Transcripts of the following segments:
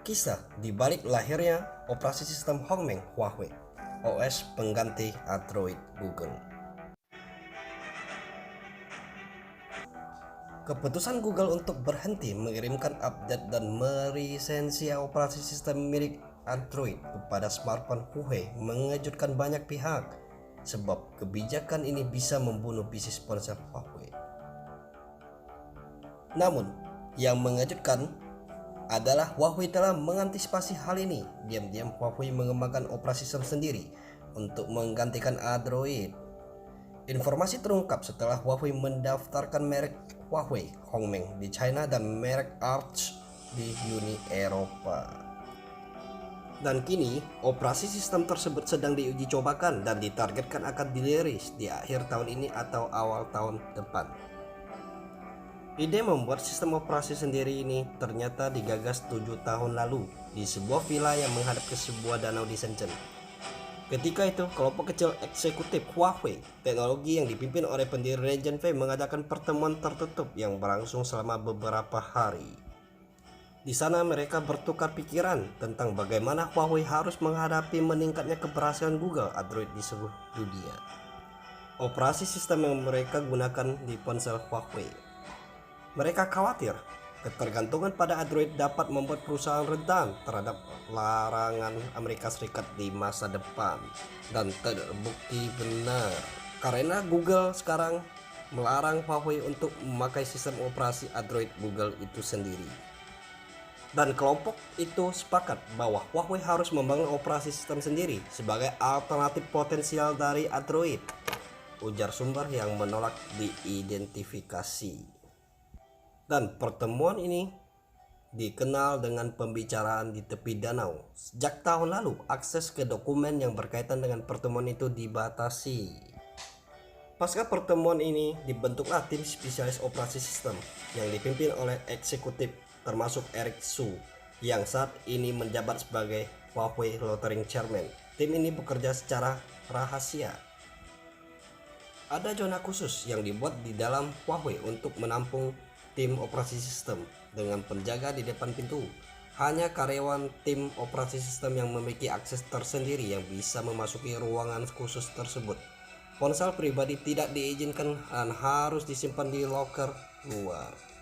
Kisah di balik lahirnya operasi sistem Hongmeng Huawei, OS pengganti Android Google. Keputusan Google untuk berhenti mengirimkan update dan melisensi operasi sistem milik Android kepada smartphone Huawei mengejutkan banyak pihak, sebab kebijakan ini bisa membunuh bisnis ponsel Huawei. Namun, yang mengejutkan adalah Huawei telah mengantisipasi hal ini. Diam-diam Huawei mengembangkan operasi sistem sendiri untuk menggantikan Android. Informasi terungkap setelah Huawei mendaftarkan merek Huawei Hongmeng di China dan merek Arch di Uni Eropa. Dan kini operasi sistem tersebut sedang diuji cobakan dan ditargetkan akan dirilis di akhir tahun ini atau awal tahun depan. Ide membuat sistem operasi sendiri ini ternyata digagas 7 tahun lalu di sebuah villa yang menghadap ke sebuah danau di Shenzhen. Ketika itu, kelompok kecil eksekutif Huawei teknologi yang dipimpin oleh pendiri Ren Fei mengadakan pertemuan tertutup yang berlangsung selama beberapa hari. Di sana mereka bertukar pikiran tentang bagaimana Huawei harus menghadapi meningkatnya keberhasilan Google Android di seluruh dunia. Operasi sistem yang mereka gunakan di ponsel Huawei. Mereka khawatir ketergantungan pada Android dapat membuat perusahaan rentan terhadap larangan Amerika Serikat di masa depan, dan terbukti benar karena Google sekarang melarang Huawei untuk memakai sistem operasi Android Google itu sendiri. Dan kelompok itu sepakat bahwa Huawei harus membangun operasi sistem sendiri sebagai alternatif potensial dari Android, ujar sumber yang menolak diidentifikasi. Dan pertemuan ini dikenal dengan pembicaraan di tepi danau. Sejak tahun lalu, akses ke dokumen yang berkaitan dengan pertemuan itu dibatasi. Pasca pertemuan ini, dibentuklah tim spesialis operasi sistem yang dipimpin oleh eksekutif termasuk Eric Xu yang saat ini menjabat sebagai Huawei Loitering Chairman. Tim ini bekerja secara rahasia. Ada zona khusus yang dibuat di dalam Huawei untuk menampung tim operasi sistem dengan penjaga di depan pintu. Hanya karyawan tim operasi sistem yang memiliki akses tersendiri yang bisa memasuki ruangan khusus tersebut. Ponsel pribadi tidak diizinkan dan harus disimpan di loker luar.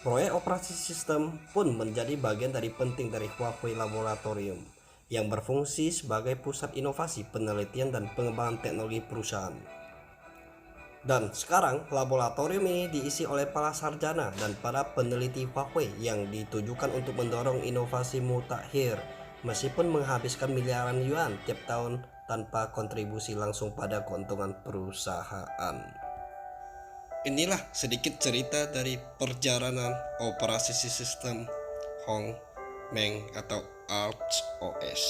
Proyek operasi sistem pun menjadi bagian dari penting dari Huawei Laboratorium yang berfungsi sebagai pusat inovasi, penelitian, dan pengembangan teknologi perusahaan. Dan sekarang laboratorium ini diisi oleh para sarjana dan para peneliti Huawei yang ditujukan untuk mendorong inovasi mutakhir meskipun menghabiskan miliaran yuan tiap tahun tanpa kontribusi langsung pada keuntungan perusahaan. Inilah sedikit cerita dari perjalanan operasi sistem Hongmeng atau Arch OS.